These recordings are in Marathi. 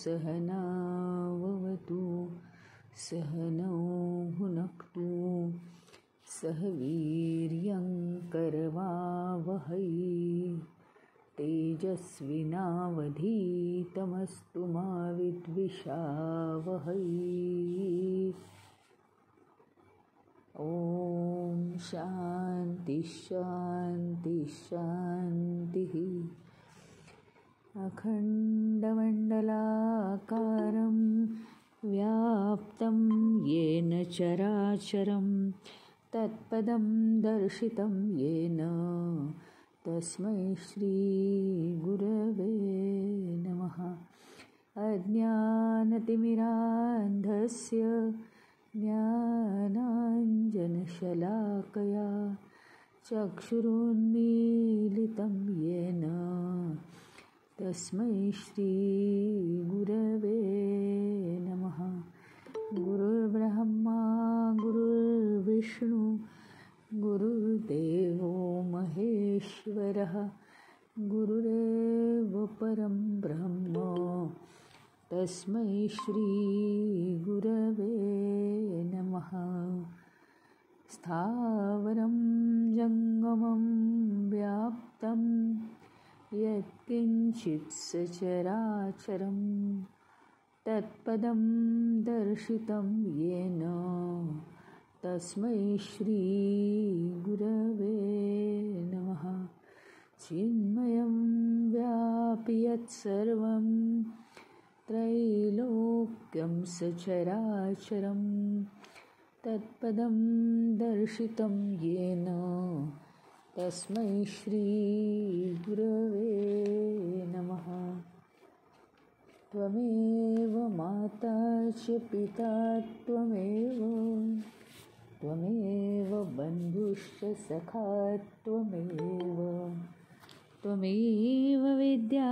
सहनाववतु सहनौ भुनक्तु सह वीर्यं करवावहै तेजस्विनावधीतमस्तु मा विद्विषावहै। ॐ शान्ति शान्ति शान्तिः। अखण्डमण्डलाकारं व्याप्तं येन चराचरं तत्पदं दर्शितं येन तस्मै श्रीगुरवे नमः। अज्ञानतिमिरान्धस्य ज्ञानाञ्जनशलाकया चक्षुरुन्मीलितं येन तस्मै श्रीगुरवे नमः। गुरुर्ब्रह्मा गुरुर्विष्णु गुरुर्देवो महेश्वरः गुरुरेव परं ब्रह्म तस्मै श्रीगुरवे नमः। स्थावरं जङ्गमं व्याप्तं यत्किञ्चित् सचराचरं तत्पदं दर्शितं येन तस्मै श्रीगुरवे नमः। चिन्मयं व्यापि यत्सर्वं त्रैलोक्यं सचराचरं तत्पदं दर्शितं येन तस्मै श्रीगुरवे नमः। त्वमेव माता च पिता त्वमेव बन्धुश्च सखा त्वमेव विद्या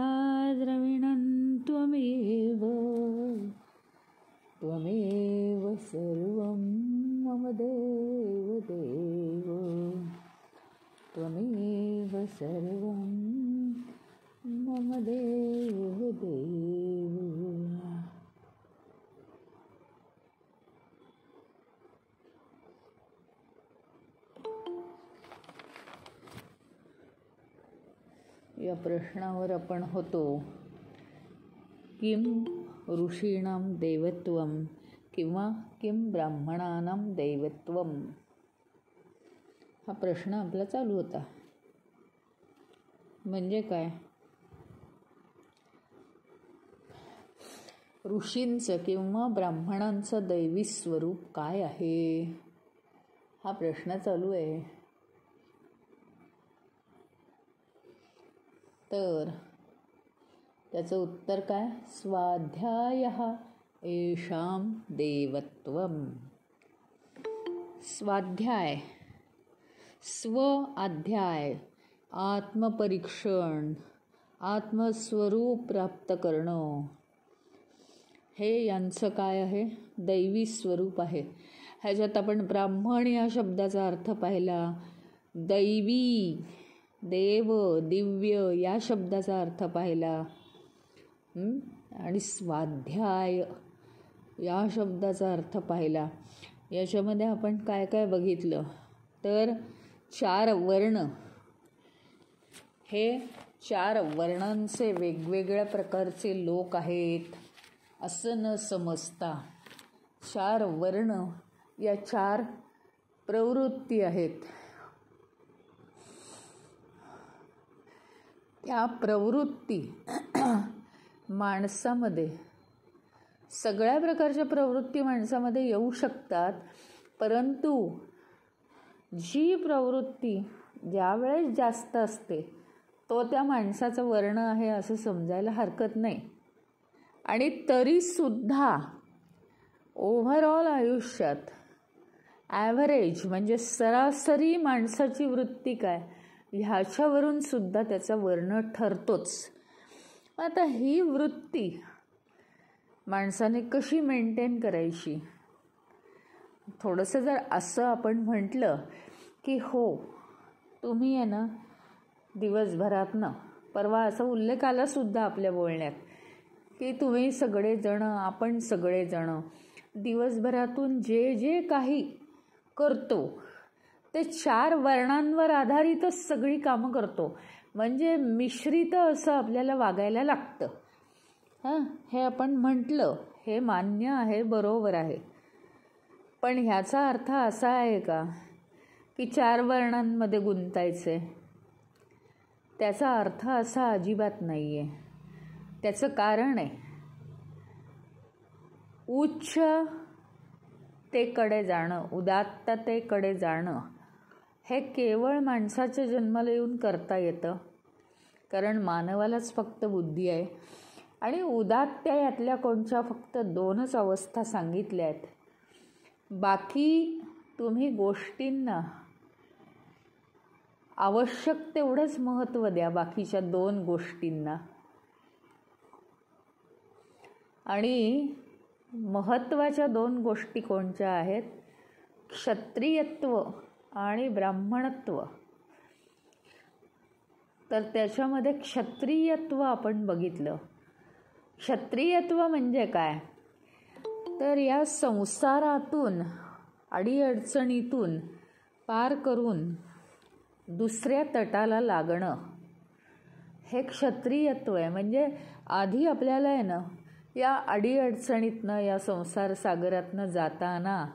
द्रविणं त्वमेव सर्वं मम देवदेव त्वमेव सर्वं मम देवदेव। या प्रश्नावर आपण होतो, किम ऋषीणां दैवत्वम किंवा किम ब्राह्मणानां दैवत्वम, हा प्रश्न आपला चालू होता. म्हणजे काय, ऋषींचं किंवा ब्राह्मणांचं दैवी स्वरूप काय आहे, हा प्रश्न चालू आहे. तर त्याचं उत्तर काय, स्वाध्यायः येषां देवत्वम. स्वाध्याय, स्वाध्याय, आत्मपरीक्षण, आत्मस्वरूप प्राप्त करणं, हे यांचं काय आहे, दैवी स्वरूप आहे. ह्याच्यात आपण ब्राह्मण या शब्दाचा अर्थ पाहिला, दैवी, देव, दिव्य या शब्दाचा अर्थ पाहिला, आणि स्वाध्याय या शब्दाचा अर्थ पाहिला. याच्यामध्ये आपण काय काय बघितलं, तर 4 वर्ण, हे 4 वर्णांचे वेगवेगळ्या प्रकारचे लोक आहेत असं न समजता 4 वर्ण या 4 प्रवृत्ती आहेत. त्या प्रवृत्ती माणसामध्ये, सगळ्या प्रकारच्या प्रवृत्ती माणसामध्ये येऊ शकतात, परंतु जी प्रवृत्ती ज्यावेळेस जास्त असते तो त्या माणसाचा वर्ण आहे असं समजायला हरकत नाही. आणि तरीसुद्धा ओव्हरऑल आयुष्यात ॲव्हरेज म्हणजे सरासरी माणसाची वृत्ती काय, ह्याच्यावरून सुद्धा त्याचा वर्ण ठरतोच. आता ही वृत्ती माणसाने कशी मेंटेन करायची, थोडंसं जर असं आपण म्हटलं की हो तुम्ही आहे ना दिवसभरात ना, परवा असा उल्लेख आला सुद्धा आपल्या बोलण्यात की तुम्ही सगळेजण, आपण सगळेजण दिवसभरातून जे जे काही करतो ते 4 वर्णांवर आधारितच सगळी कामं करतो. म्हणजे मिश्रित असं आपल्याला वागायला लागतं. हे आपण म्हटलं, हे मान्य आहे, बरोबर आहे. पण ह्याचा अर्थ असा आहे का की 4 वर्णांमध्ये गुंतायचे? त्याचा अर्थ असा अजिबात नाही आहे. त्याचं कारण आहे उच्चतेकडे जाणं, उदात्ततेकडे जाणं. हे केवळ माणसाच्या जन्माला येऊन करता येतं, कारण मानवालाच फक्त बुद्धी आहे. आणि उदात्त यातल्या कोणत्या फक्त 2च अवस्था सांगितल्या आहेत. बाकी तुम्ही गोष्टींना आवश्यक तेवढंच महत्त्व द्या, बाकीच्या 2 गोष्टींना. आणि महत्त्वाच्या 2 गोष्टी कोणत्या आहेत? क्षत्रियत्व आणि ब्राह्मणत्व. तर त्याच्यामध्ये क्षत्रियत्व आपण बघितलं. क्षत्रियत्व म्हणजे काय? तर या संसारातून, अडीअडचणीतून पार करून दुसऱ्या तटाला लागणं, हे क्षत्रियत्व आहे. म्हणजे आधी आपल्याला आहे ना, या अडीअडचणीतनं, या संसार सागरातनं जाताना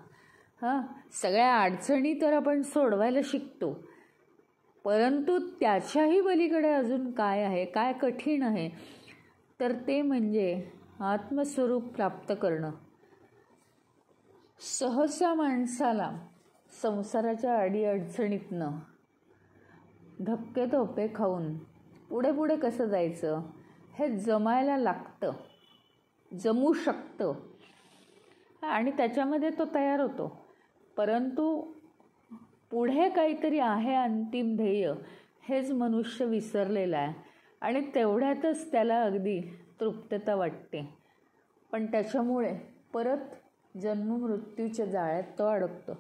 सगळ्या अडचणी तर आपण सोडवायला शिकतो, परंतु त्याच्याही पलीकडे अजून काय आहे, काय कठीण आहे, तर ते म्हणजे आत्मस्वरूप प्राप्त करणं. सहसा माणसाला संसाराच्या अडीअडचणीतनं धक्के धोपे खाऊन पुढे पुढे कसं जायचं हे जमायला लागतं, जमू शकतं आणि त्याच्यामध्ये तो तयार होतो. परंतु पुढे काहीतरी आहे अंतिम ध्येय, हेच मनुष्य विसरलेला आहे आणि तेवढ्यातच त्याला अगदी तृप्तता वाटते. पण त्याच्यामुळे परत जन्ममृत्यूच्या जाळ्यात तो अडकतो.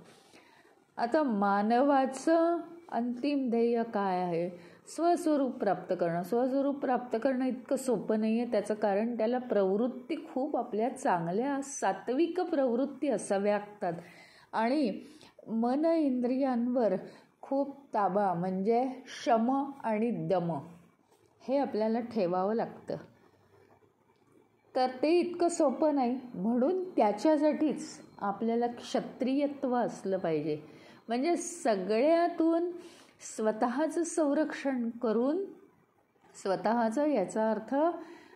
आता मानवाचं अंतिम ध्येय काय आहे? स्वस्वरूप प्राप्त करणं. स्वस्वरूप प्राप्त करणं इतकं सोपं नाही आहे. त्याचं कारण त्याला प्रवृत्ती खूप आपल्या चांगल्या सात्विक प्रवृत्ती असाव्या लागतात आणि मन इंद्रियांवर खूप ताबा, म्हणजे शम आणि दम, हे आपल्याला ठेवावं लागतं. तर ते इतकं सोपं नाही. म्हणून त्याच्यासाठीच आपल्याला क्षत्रियत्व असलं पाहिजे. म्हणजे सगळ्यातून स्वतःचं संरक्षण करून, स्वतःचं याचा अर्थ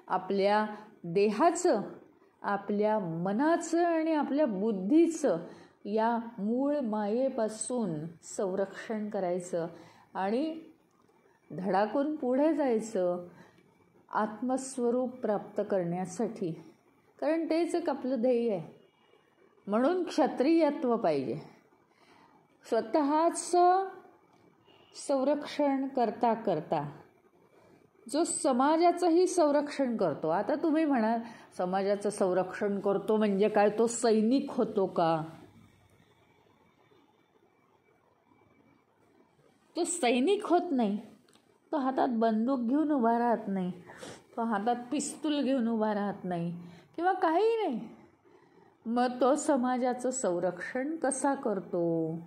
आपल्या देहाचं, आपल्या मनाचं आणि आपल्या बुद्धीचं या मूळ मायेपासून संरक्षण करायचं आणि धडाकून पुढे जायचं आत्मस्वरूप प्राप्त करण्यासाठी. कारण तेच एक आपलं ध्येय आहे. म्हणून क्षत्रियत्व पाहिजे. स्वतःचं संरक्षण करता करता जो समाजाचंही संरक्षण करतो. आता तुम्ही म्हणाल समाजाचं संरक्षण करतो म्हणजे काय, तो सैनिक होतो का? तो सैनिक होत नाही. तो हातात बंदूक घेऊन उभा राहत नाही, तो हातात पिस्तूल घेऊन उभा राहत नाही किंवा काही नाही. मग तो समाजाचं संरक्षण कसा करतो?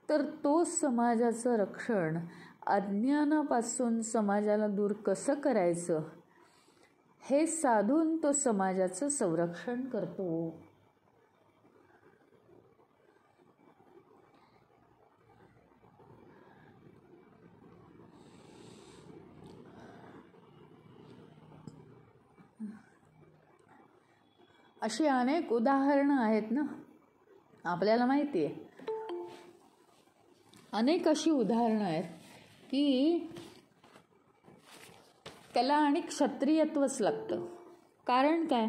तर तो समाजाचं रक्षण, अज्ञानापासून समाजाला दूर कसं करायचं हे साधून तो समाजाचं संरक्षण करतो. अशी अनेक उदाहरणं आहेत ना, आपल्याला माहिती आहे. अनेक अशी उदाहरणं आहेत की त्याला आणि क्षत्रियत्वच लागतं. कारण काय?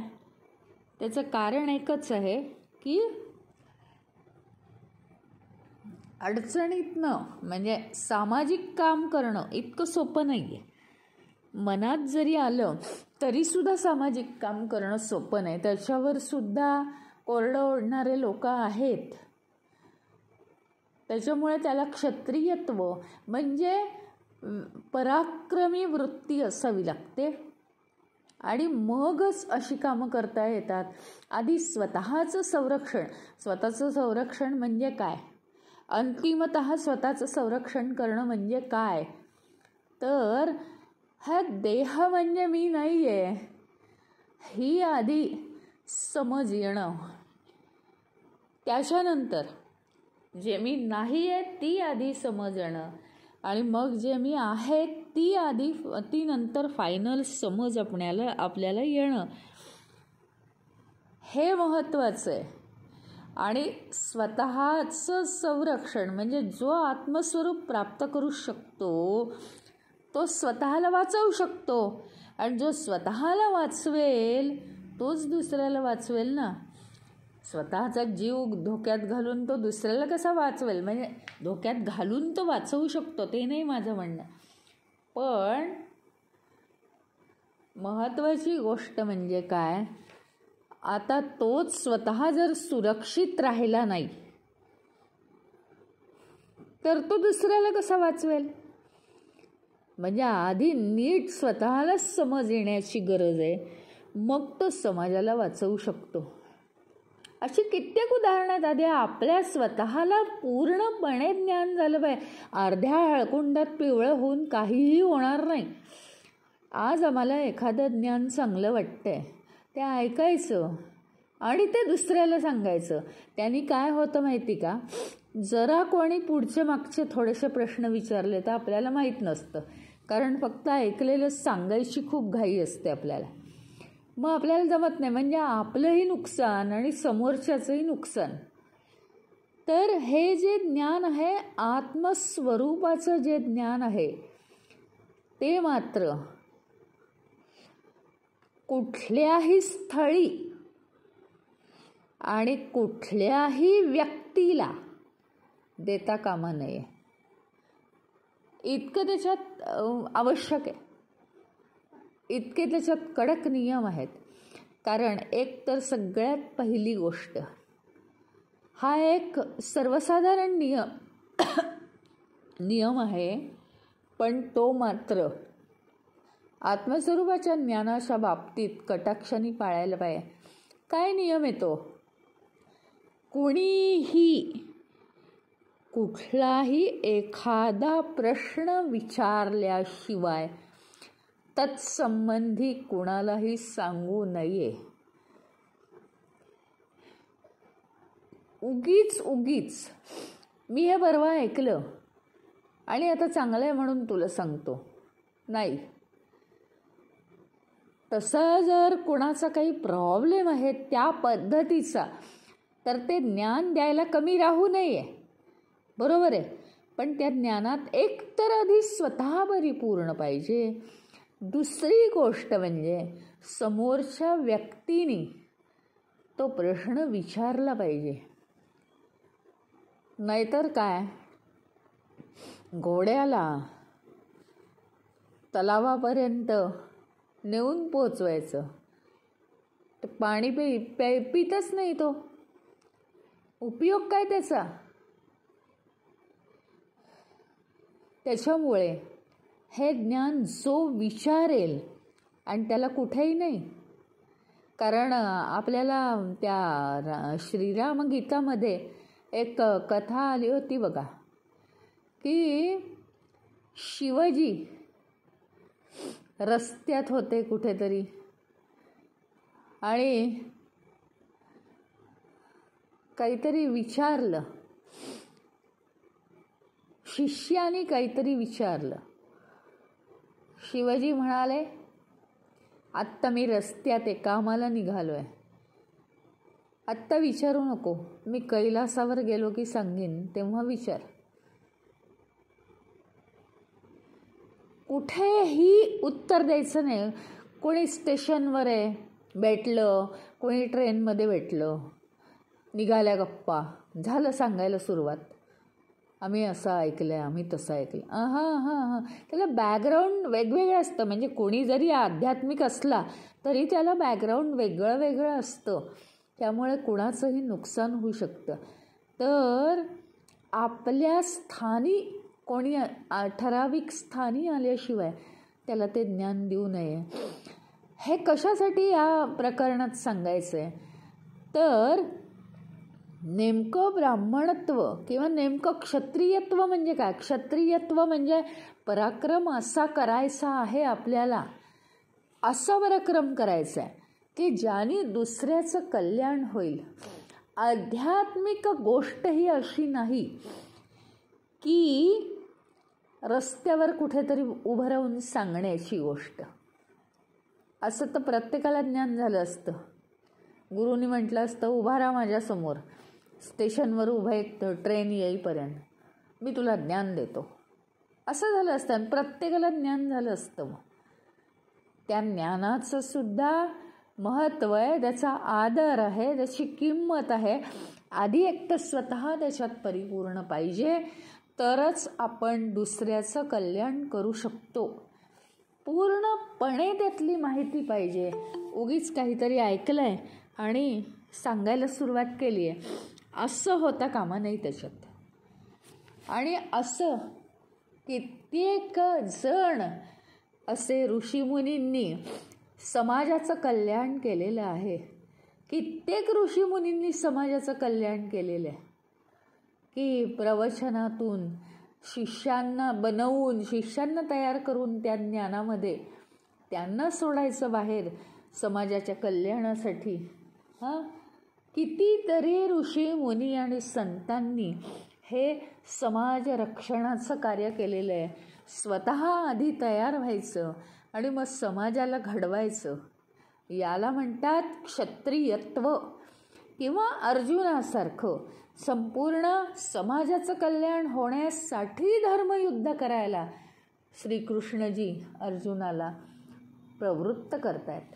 त्याचं कारण एकच आहे की अडचणीतनं, म्हणजे सामाजिक काम करणं इतकं सोपं नाही आहे. मनात जरी आलं तरीसुद्धा सामाजिक काम करणं सोपं नाही. त्याच्यावर सुद्धा कोरडं ओढणारे लोक आहेत. त्याच्यामुळे त्याला क्षत्रियत्व म्हणजे पराक्रमी वृत्ती असावी लागते. आणि मगच अशी कामं करता येतात. आधी स्वतःचं संरक्षण म्हणजे काय, अंतिमतः स्वतःचं संरक्षण करणं म्हणजे काय, तर हा देह म्हणजे मी नाही आहे ही आधी समज येणं. त्याच्यानंतर जे मी नाही आहे ती आधी समज येणं आणि मग जे मी आहे ती नंतर फायनल समज आपल्याला येणं, हे महत्त्वाचं आहे. आणि स्वतःचं संरक्षण म्हणजे जो आत्मस्वरूप प्राप्त करू शकतो तो स्वतःला वाचवू शकतो. आणि जो स्वतःला वाचवेल तोच दुसऱ्याला वाचवेल ना. स्वतःचा जीव धोक्यात घालून तो दुसऱ्याला कसा वाचवेल, म्हणजे धोक्यात घालून तो वाचवू शकतो ते नाही माझं म्हणणं. पण महत्त्वाची गोष्ट म्हणजे काय, आता तोच स्वतः जर सुरक्षित राहिला नाही तर तो दुसऱ्याला कसा वाचवेल. म्हणजे आधी नीट स्वतःला समज येण्याची गरज आहे, मग तो समाजाला वाचवू शकतो. अशी कित्येक उदाहरणं आहेत. आधी आपल्या स्वतःला पूर्णपणे ज्ञान झालं पाहिजे. अर्ध्या हळकुंडात पिवळं होऊन काहीही होणार नाही. आज आम्हाला एखादं ज्ञान चांगलं वाटतंय ते ऐकायचं आणि ते दुसऱ्याला सांगायचं. त्यांनी काय होतं माहिती का, जरा कोणी पुढचे मागचे थोडेसे प्रश्न विचारले तर आपल्याला माहीत नसतं, कारण फक्त ऐकलेलं सांगायची खूप घाई असते आपल्याला. मग आपल्याला जमत नाही, म्हणजे आपलंही नुकसान आणि समोरच्याचंही नुकसान. तर हे जे ज्ञान आहे, आत्मस्वरूपाचं जे ज्ञान आहे, ते मात्र कुठल्याही स्थळी आणि कुठल्याही व्यक्तीला देता कामा नये, इतकं त्याच्यात आवश्यक आहे. इतके त्याच्यात कडक नियम आहेत. कारण एक तर सगळ्यात पहिली गोष्ट, हा एक सर्वसाधारण नियम आहे, पण तो मात्र आत्मस्वरूपाच्या ज्ञानाच्या बाबतीत कटाक्षाने पाळायला पाहिजे. काय नियम येतो, कुणीही कुठलाही एखादा प्रश्न विचारल्याशिवाय तत्संबंधी कुणालाही सांगू नये. उगीच मी हे परवा ऐकलं आणि आता चांगलं आहे म्हणून तुला सांगतो, नाही. तसा जर कुणाचा काही प्रॉब्लेम आहे त्या पद्धतीचा, तर ते ज्ञान द्यायला कमी राहू नये, बरोबर आहे. पण त्या ज्ञानात एक तर आधी स्वतः परिपूर्ण पाहिजे. दुसरी गोष्ट म्हणजे समोरच्या व्यक्तीने तो प्रश्न विचारला पाहिजे. नाहीतर काय, घोड्याला तलावापर्यंत नेऊन पोचवायचं, तर पाणी पितच नाही, तो उपयोग काय त्याचा. त्याच्यामुळे हे ज्ञान जो विचारेल, आणि त्याला कुठेही नाही, कारण आपल्याला त्या श्रीराम गीतामध्ये एक कथा आली होती बघा, की शिवजी रस्त्यात होते कुठेतरी आणि काहीतरी विचारलं, शिष्याने काहीतरी विचारलं. शिवाजी म्हणाले, आत्ता मी रस्त्यात आहे, कामाला निघालो आहे, आत्ता विचारू नको, मी कैलासावर गेलो की सांगेन तेव्हा विचार. कुठेही उत्तर द्यायचं नाही. कोणी स्टेशनवर आहे भेटलं, कोणी ट्रेनमध्ये भेटलं, निघाल्या गप्पा, झालं सांगायला सुरुवात, आम्ही असं ऐकलं आहे, आम्ही तसं ऐकलं. हां, त्याला बॅकग्राऊंड वेगवेगळं असतं. म्हणजे कोणी जरी आध्यात्मिक असला तरी त्याला बॅकग्राऊंड वेगळं असतं. त्यामुळे कुणाचंही नुकसान होऊ शकतं. तर आपल्या स्थानी कोणी ठराविक स्थानी आल्याशिवाय त्याला ते ज्ञान देऊ नये. हे कशासाठी या प्रकरणात सांगायचं आहे तर नेमकं ब्राह्मणत्व किंवा नेमकं क्षत्रियत्व म्हणजे काय. क्षत्रियत्व म्हणजे पराक्रम असा करायचा आहे आपल्याला, असा पराक्रम करायचा आहे की ज्याने दुसऱ्याचं कल्याण होईल. आध्यात्मिक गोष्ट ही अशी नाही की रस्त्यावर कुठेतरी उभं राहून सांगण्याची गोष्ट. असं तर प्रत्येकाला ज्ञान झालं असतं. गुरुनी म्हटलं असतं उभा राहा माझ्यासमोर, स्टेशनवर उभं एक ट्रेन येईपर्यंत मी तुला ज्ञान देतो, असं झालं असतं आणि प्रत्येकाला ज्ञान झालं असतं. मग त्या ज्ञानाचं सुद्धा महत्त्व आहे, त्याचा आदर आहे, त्याची किंमत आहे. आधी एक तर स्वतः त्याच्यात परिपूर्ण पाहिजे, तरच आपण दुसऱ्याचं कल्याण करू शकतो. पूर्णपणे त्यातली माहिती पाहिजे. उगीच काहीतरी ऐकलं आहे आणि सांगायला सुरुवात केली आहे असं होता कामा नाही त्याच्यात. आणि असं कित्येक जण असे ऋषीमुनींनी समाजाचं कल्याण केलेलं आहे. कित्येक ऋषीमुनींनी समाजाचं कल्याण केलेलं आहे की प्रवचनातून शिष्यांना बनवून, शिष्यांना तयार करून त्या ज्ञानामध्ये त्यांना सोडायचं बाहेर समाजाच्या कल्याणासाठी. कितीतरी ऋषी मुनी आणि संतांनी हे समाज रक्षणाचं कार्य केलेलं आहे. स्वतः आधी तयार व्हायचं आणि मग समाजाला घडवायचं. याला म्हणतात क्षत्रियत्व. किंवा अर्जुनासारखं संपूर्ण समाजाचं कल्याण होण्यासाठी धर्मयुद्ध करायला श्रीकृष्णजी अर्जुनाला प्रवृत्त करतायत.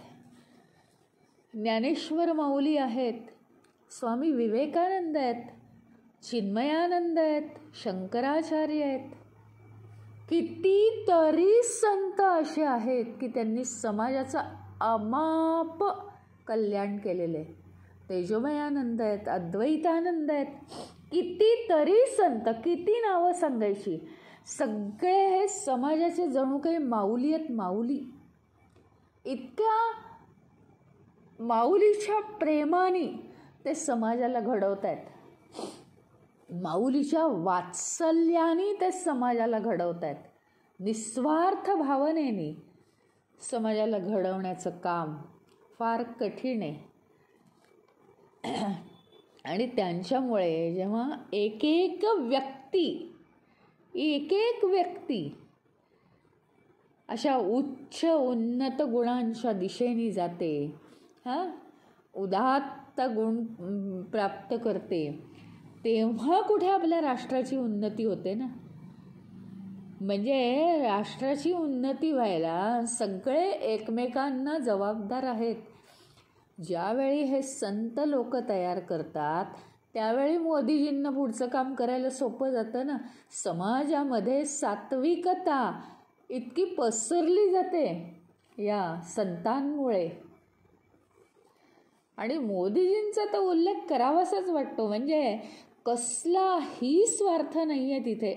ज्ञानेश्वर माऊली आहेत, स्वामी विवेकानंद आहेत, चिन्मयानंद आहेत, शंकराचार्य आहेत. कितीतरी संत असे आहेत की त्यांनी समाजाचं अमाप कल्याण केलेले. तेजोमयानंद आहेत, अद्वैतानंद आहेत. कितीतरी संत, किती नावं सांगायची. सगळे हे समाजाचे जणू काही माऊली आहेत. माऊली इतक्या माऊलीच्या प्रेमाने ते समाजाला घडवत आहेत. माऊलीच्या वात्सल्याने ते समाजाला घडवत आहेत. निस्वार्थ भावनेने समाजाला घडवण्याचं काम फार कठीण आहे. आणि त्यांच्यामुळे जेव्हा एक एक व्यक्ती अशा उच्च उन्नत गुणांच्या दिशेने जाते, उदात्त गुण प्राप्त करते, तेव्हा कुठे आपल्या राष्ट्राची उन्नती होते ना. म्हणजे राष्ट्राची उन्नती व्हायला सगळे एकमेकांना जबाबदार आहेत. ज्यावेळी हे संत लोक तयार करतात त्यावेळी मोदीजींना पुढचं काम करायला सोपं जातं ना. समाजामध्ये सात्विकता इतकी पसरली जाते या संतांमुळे. आणि मोदीजींचा तर उल्लेख करावासाच वाटतो. म्हणजे कसलाही स्वार्थ नाही आहे तिथे.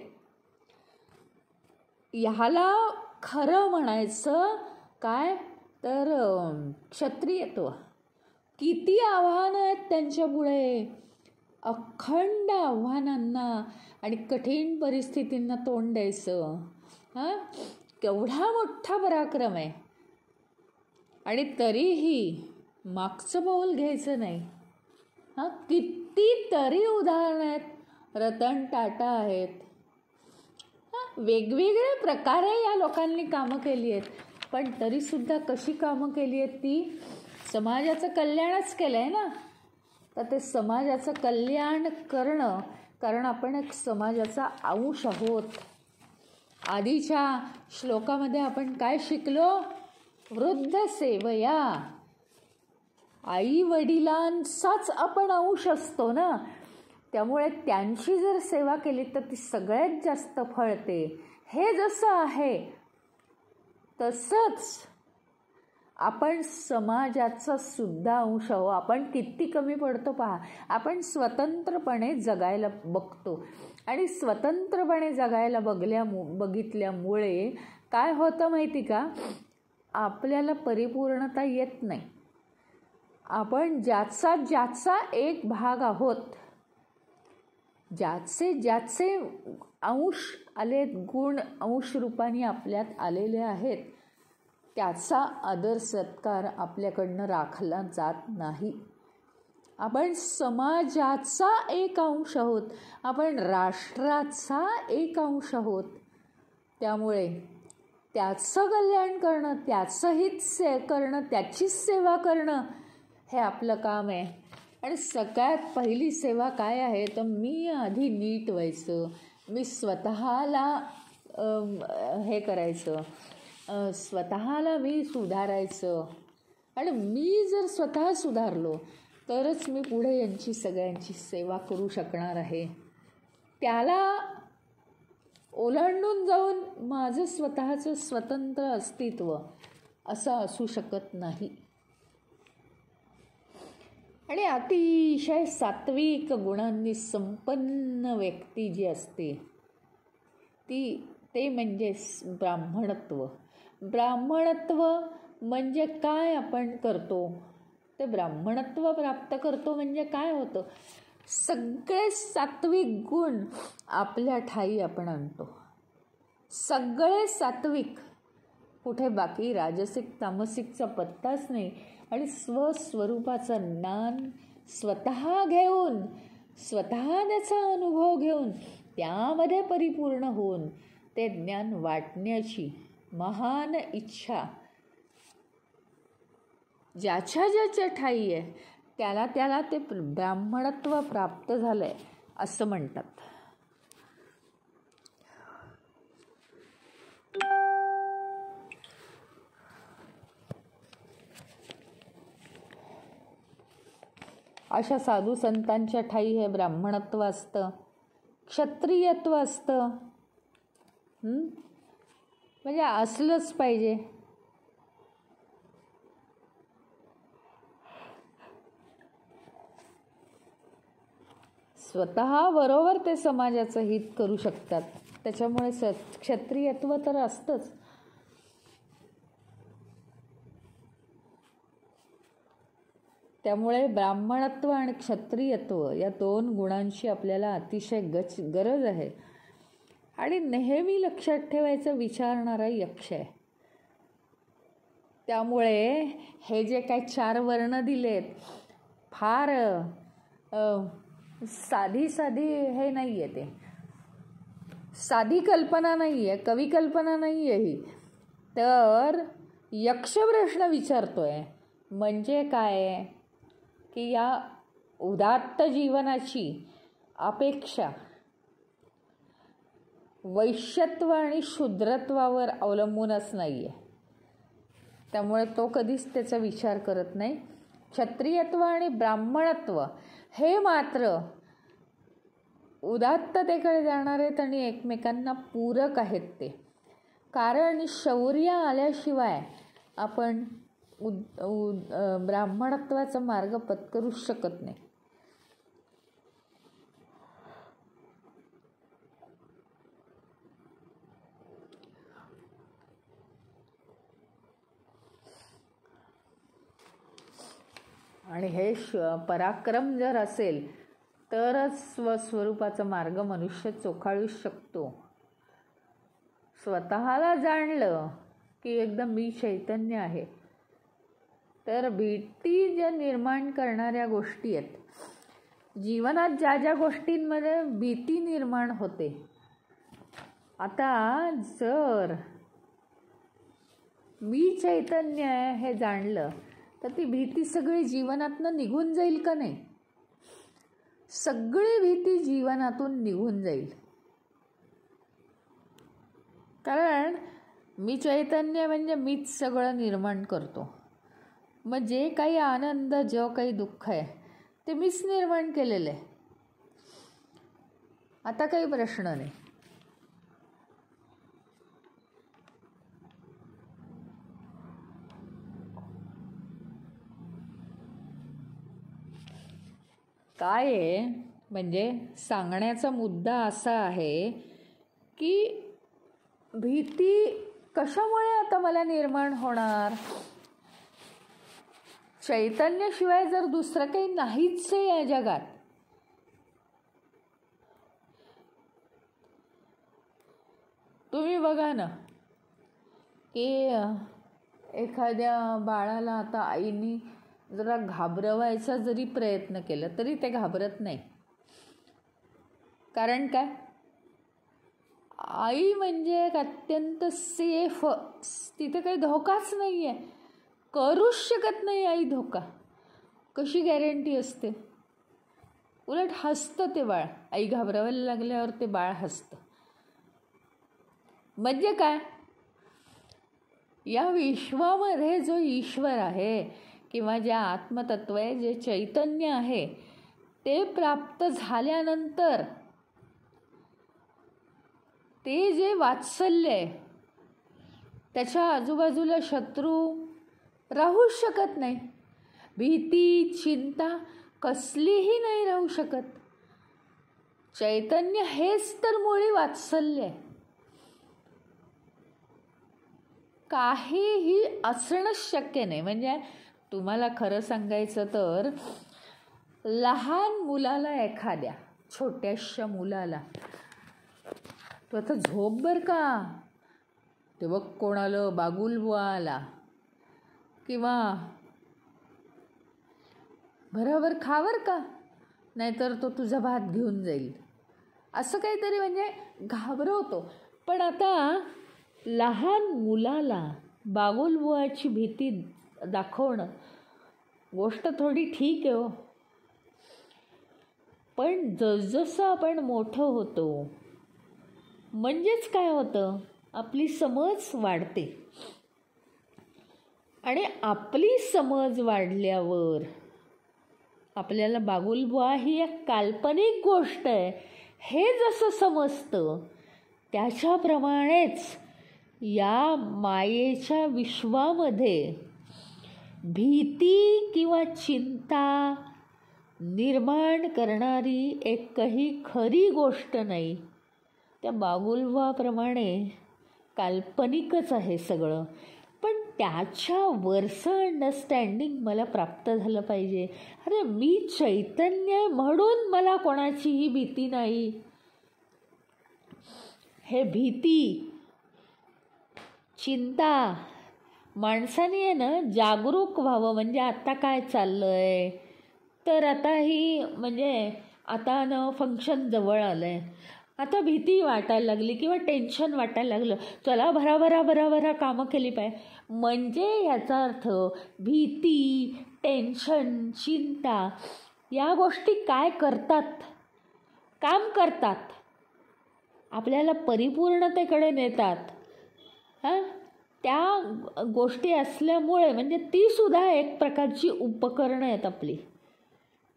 ह्याला खरं म्हणायचं काय तर क्षत्रियत्व. किती आव्हानं आहेत त्यांच्यापुढे. अखंड आव्हानांना आणि कठीण परिस्थितींना तोंड द्यायचं. केवढा मोठा पराक्रम आहे. आणि तरीही मागचं पाऊल घ्यायचं नाही. कितीतरी उदाहरणं आहेत. रतन टाटा आहेत. वेगवेगळ्या प्रकारे या लोकांनी कामं केली आहेत. पण तरीसुद्धा कशी कामं केली आहेत ती समाजाचं कल्याणच केलं आहे ना. तर ते समाजाचं कल्याण करणं, कारण आपण एक समाजाचा अंश आहोत. आधीच्या श्लोकामध्ये आपण काय शिकलो? वृद्ध सेवया. आई वडिलांचाच आपण अंश असतो ना. त्यामुळे त्यांची जर सेवा केली तर ती सगळ्यात जास्त फळते. हे जसं आहे तसंच आपण समाजाचा सुद्धा अंश आहोत. आपण किती कमी पडतो पहा. आपण स्वतंत्रपणे जगायला बघतो आणि स्वतंत्रपणे जगायला बघितल्यामुळे काय होतं माहिती का? आपल्याला परिपूर्णता येत नाही. आपण ज्याचा एक भाग आहोत, ज्याचे अंश आलेत, गुण अंश रूपाने आपल्यात आलेले आहेत, त्याचा आदर सत्कार आपल्याकडनं राखला जात नाही. आपण समाजाचा एक अंश आहोत, आपण राष्ट्राचा एक अंश आहोत. त्यामुळे त्याचं कल्याण करणं, त्याचं हित करणं, त्याचीच सेवा करणं हे आपलं काम आहे. आणि सगळ्यात पहिली सेवा काय आहे तर मी आधी नीट व्हायचं, मी स्वतःला हे करायचं, स्वतःला मी सुधारायचं. आणि मी जर स्वतः सुधारलो तरच मी पुढे यांची सगळ्यांची सेवा करू शकणार आहे. त्याला ओलांडून जाऊन माझं स्वतःचं स्वतंत्र अस्तित्व असं असू शकत नाही. आणि अतिशय सात्विक गुणांनी संपन्न व्यक्ती जी असते ते म्हणजे ब्राह्मणत्व. ब्राह्मणत्व म्हणजे काय आपण करतो, ते ब्राह्मणत्व प्राप्त करतो म्हणजे काय होतं, सगळे सात्विक गुण आपल्या ठाई आपण आणतो. सगळे सात्विक, कुठे बाकी राजसिक तामसिकचा पत्ताच नाही. आणि स्वस्वरूपाचं ज्ञान स्वतः घेऊन, स्वतः त्याचा अनुभव घेऊन, त्यामध्ये परिपूर्ण होऊन ते ज्ञान वाटण्याची महान इच्छा ज्याच्या ठाई आहे त्याला ते ब्राह्मणत्व प्राप्त झालंय असं म्हणतात. अशा साधू संतांच्या ठाई हे ब्राह्मणत्व असतं, क्षत्रियत्व असतं. म्हणजे असलंच पाहिजे. स्वतः बरोबर ते समाजाचं हित करू शकतात. त्याच्यामुळे क्षत्रियत्व तर असतंच. त्यामुळे ब्राह्मणत्व आणि क्षत्रियत्व या दोन गुणांची आपल्याला अतिशय गरज आहे. आणि नेहमी लक्षात ठेवायचं विचारणारा यक्ष आहे. त्यामुळे हे जे काही 4 वर्ण दिलेत फार साधी हे नाही आहे, ते साधी कल्पना नाही आहे, कवी कल्पना नाही आहे ही. तर यक्ष प्रश्न विचारतोय म्हणजे काय की या उदात्त जीवनाची अपेक्षा वैश्यत्व आणि शूद्रत्वावर अवलंबूनच नाही आहे. त्यामुळे तो कधीच त्याचा विचार करत नाही. क्षत्रियत्व आणि ब्राह्मणत्व हे मात्र उदात्ततेकडे जाणार आहेत आणि एकमेकांना पूरक आहेत ते. कारण शौर्य आल्याशिवाय आपण ब्राह्मणत्वाचा मार्ग पत्करूच शकत नाही. आणि हे पराक्रम जर असेल तरच स्वस्वरूपाचा मार्ग मनुष्य चोखाळू शकतो. स्वतःला जाणलं की एकदम मी चैतन्य आहे, तर भीती ज्या निर्माण करणाऱ्या गोष्टी आहेत, जीवनात ज्या गोष्टींमध्ये भीती निर्माण होते, आता जर मी चैतन्य आहे हे जाणलं तर ती भीती सगळी जीवनातून निघून जाईल का नाही? सगळी भीती जीवनातून निघून जाईल. कारण मी चैतन्य म्हणजे मीच सगळं निर्माण करतो. मग जे काही आनंद, जो काही दुःख आहे ते मीच निर्माण केलेलं आहे. आता काही प्रश्न नाही. काय आहे म्हणजे सांगण्याचा मुद्दा असा आहे की भीती कशामुळे आता मला निर्माण होणार? चैतन्याशिवाय जर दुसरं काही नाहीच आहे या जगात, तुम्ही बघा ना की एखाद्या बाळाला आता आईनी जरा घाबरवायचा जरी प्रयत्न केला तरी ते घाबरत नाही. कारण काय? आई म्हणजे एक अत्यंत सेफ, तिथे काही धोकाच नाही आहे, करूच शकत नाही आई धोका. कशी गॅरंटी असते? उलट हसतं ते बाळ, आई घाबरवायला लागल्यावर ते बाळ हसतं. म्हणजे काय? या विश्वामध्ये जो ईश्वर आहे किंवा जे आत्मतत्व आहे, जे चैतन्य आहे, ते प्राप्त झाल्यानंतर ते जे वात्सल्य आहे त्याच्या आजूबाजूला शत्रू राहूच शकत नाही. भीती, चिंता कसलीही नाही राहू शकत. चैतन्य हेच तर मुळी वात्सल्य आहे. काहीही असणंच शक्य नाही. म्हणजे तुम्हाला खरं सांगायचं तर लहान मुलाला, एखाद्या छोट्याशा मुलाला, तो आता झोप बर का, ते बघ कोण आलं, बागुलबुवा आला, किंवा भराभर खावर का, नाहीतर तो तुझा भात घेऊन जाईल, असं काहीतरी म्हणजे घाबरवतो. पण आता लहान मुलाला बागुलबुवाची भीती दाखवणं गोष्ट थोडी ठीक आहे हो. पण जसजसं आपण मोठं होतो म्हणजेच काय होतं, आपली समज वाढते. आणि आपली समज वाढल्यावर आपल्याला बागुलबुवा ही एक काल्पनिक गोष्ट आहे हे जसं समजतं, त्याच्याप्रमाणेच या मायेच्या विश्वामध्ये भीती किंवा चिंता निर्माण करणारी एकही खरी गोष्ट नाही. त्या बागुलबुवाप्रमाणे काल्पनिकच आहे सगळं. पण त्याच्यावरचं अंडरस्टँडिंग मला प्राप्त झालं पाहिजे. अरे मी चैतन्य म्हणून मला कोणाचीही भीती नाही. हे भीती, चिंता, माणसाने आहे ना जागरूक व्हावं. म्हणजे आता काय चाललं आहे, तर आता ही म्हणजे आता न फंक्शन जवळ आलं आहे, आता भीती वाटायला लागली किंवा टेन्शन वाटायला लागलं, चला भराभरा कामं केली पाहिजे. म्हणजे याचा अर्थ भीती, टेन्शन, चिंता या गोष्टी काय करतात? काम करतात, आपल्याला परिपूर्णतेकडे नेतात. त्या गोष्टी असल्यामुळे म्हणजे तीसुद्धा एक प्रकारची उपकरणं आहेत आपली,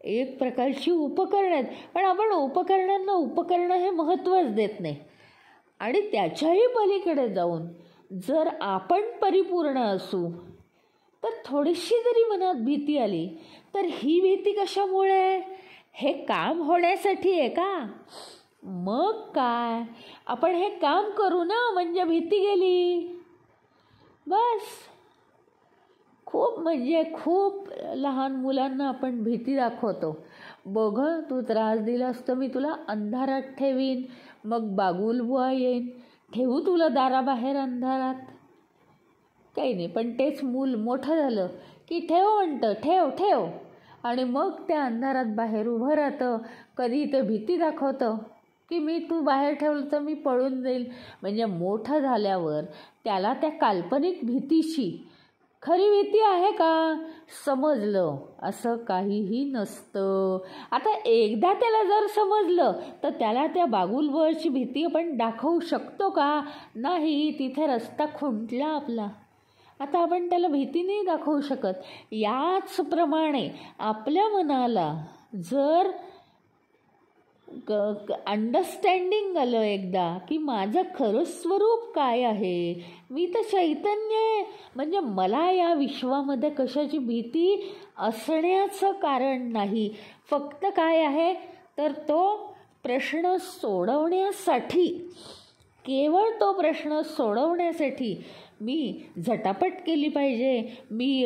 एक प्रकारची उपकरणं आहेत. पण आपण उपकरणांना उपकरणं हे महत्त्वच देत नाही. आणि त्याच्याही पलीकडे जाऊन जर आपण परिपूर्ण असू तर थोडीशी जरी मनात भीती आली तर ही भीती कशामुळे? हे काम होण्यासाठी आहे का? मग काय, आपण हे काम करू ना म्हणजे भीती गेली, बस. खूप लहान मुलांना आपण भीती दाखवतो. बघ तू त्रास दिलास तर मी तुला अंधारात ठेवीन, मग बागुलबुवा येईन, ठेवू तुला दाराबाहेर अंधारात. काही नाही, पण तेच मूल मोठं झालं की ठेव म्हणतं, ठेव. आणि मग त्या अंधारात बाहेर उभं राहतं. कधी ते भीती दाखवतं की तू बाहेर ठेवलं तर मी पळून जाईल. म्हणजे मोठं झाल्यावर त्याला त्या काल्पनिक भीतीची खरी भीती आहे का समजलं, असं काहीही नसतं. आता एकदा त्याला जर समजलं तर त्याला त्या बागुलबुवाची भीती आपण दाखवू शकतो का? नाही, तिथे रस्ता खुंटला आपला. आता आपण त्याला भीती नाही दाखवू शकत. याचप्रमाणे आपल्या मनाला जर अंडरस्टँडिंग आलं एकदा की माझं खरं स्वरूप काय आहे, मी तर चैतन्य आहे, म्हणजे मला या विश्वामध्ये कशाची भीती असण्याचं कारण नाही. फक्त काय आहे तर तो प्रश्न सोडवण्यासाठी, केवळ तो प्रश्न सोडवण्यासाठी मी झटापट केली पाहिजे, मी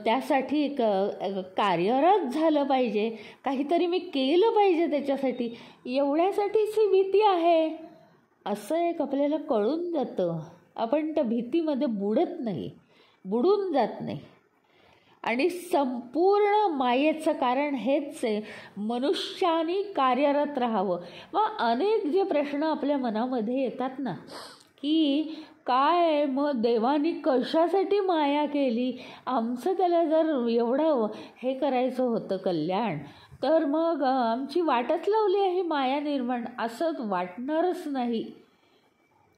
त्यासाठी कार्यरत झालं पाहिजे, काहीतरी मी केलं पाहिजे त्याच्यासाठी, एवढ्यासाठीच ही भीती आहे असं एक आपल्याला कळून जातं. आपण त्या भीतीमध्ये बुडून जात नाही. आणि संपूर्ण मायेचं कारण हेच आहे, मनुष्याने कार्यरत राहावं. मग अनेक जे प्रश्न आपल्या मनामध्ये येतात ना, की काय मग देवानी कशासाठी माया केली, आमचं त्याला जर एवढं हे करायचं होतं कल्याण, तर मग आमची वाटच लावली आहे माया निर्माण, असं वाटणारच नाही.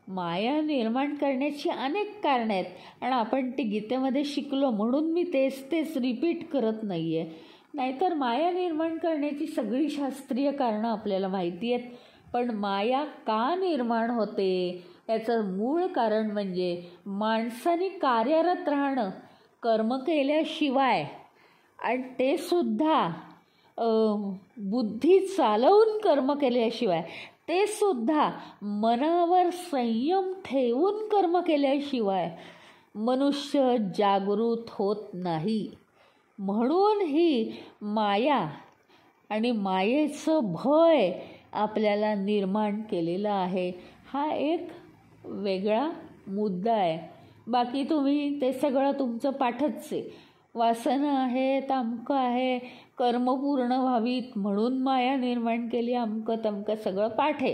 माया निर्माण करण्याची अनेक कारणं आहेत आणि आपण ती गीतेमध्ये शिकलो म्हणून मी तेच रिपीट करत नाही आहे. नाहीतर माया निर्माण करण्याची सगळी शास्त्रीय कारणं आपल्याला माहिती आहेत. पण माया का निर्माण होते याचं मूळ कारण म्हणजे माणसाने कार्यरत राहणं, कर्म केल्याशिवाय, आणि ते सुद्धा बुद्धी चालवून कर्म केल्याशिवाय, ते सुद्धा मनावर संयम ठेवून कर्म केल्याशिवाय मनुष्य जागृत होत नाही. म्हणून ही माया आणि मायेचं भय आपल्याला निर्माण केलेला आहे. हा एक वेगळा मुद्दा आहे. बाकी तुम्ही ते सगळं तुमचं पाठच आहे. वासना आहे, तामकं आहे, कर्म पूर्ण व्हावीत म्हणून माया निर्माण केली, अमकं तमकं सगळं पाठ आहे.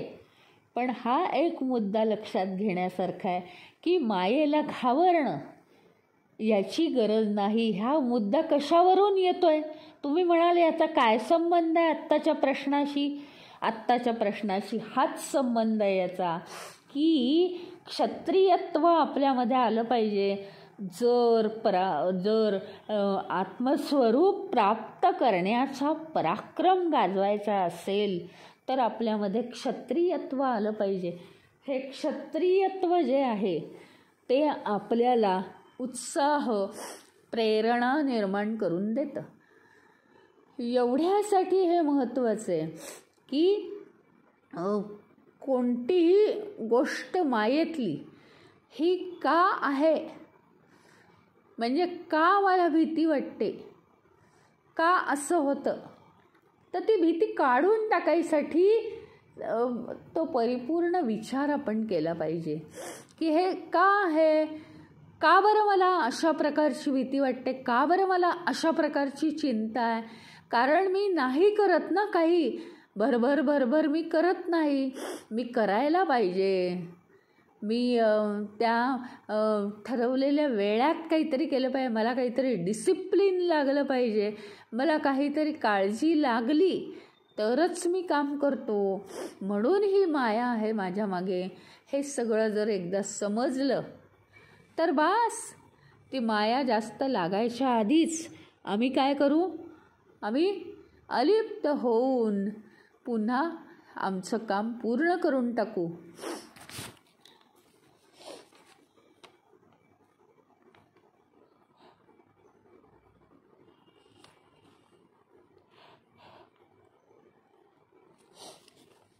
पण हा एक मुद्दा लक्षात घेण्यासारखा आहे की मायेला घाबरणं याची गरज नाही. हा मुद्दा कशावरून येतोय तुम्ही म्हणाले, याचा काय संबंध आहे आत्ताच्या प्रश्नाशी? आत्ताच्या प्रश्नाशी हाच संबंध आहे याचा, की क्षत्रियत्व आपल्यामध्ये आलं पाहिजे. जर आत्मस्वरूप प्राप्त करण्याचा पराक्रम गाजवायचा असेल तर आपल्यामध्ये क्षत्रियत्व आलं पाहिजे. हे क्षत्रियत्व जे आहे ते आपल्याला उत्साह, प्रेरणा निर्माण करून देतं. एवढ्यासाठी हे महत्त्वाचं आहे की कोणतीही गोष्ट मायेतली ही का आहे, म्हणजे का मला भीती वाटते, का असं होतं, तर ती भीती काढून टाकायसाठी तो परिपूर्ण विचार आपण केला पाहिजे की हे का आहे, का बरं मला अशा प्रकारची भीती वाटते, का बरं मला अशा प्रकारची चिंता आहे. कारण मी नाही करत ना काही, भरभर मी करत नाही. मी करायला पाहिजे, मी त्या ठरवलेल्या वेळात काहीतरी केलं पाहिजे, मला काहीतरी डिसिप्लिन लागलं पाहिजे, मला काहीतरी काळजी लागली तरच मी काम करतो, म्हणून ही माया आहे माझ्या मागे. हे सगळं जर एकदा समजलं तर बास, ती माया जास्त लागायच्या आधीच आम्ही काय करू, आम्ही अलिप्त होऊन पुन्हा आमचं काम पूर्ण करून टाकू.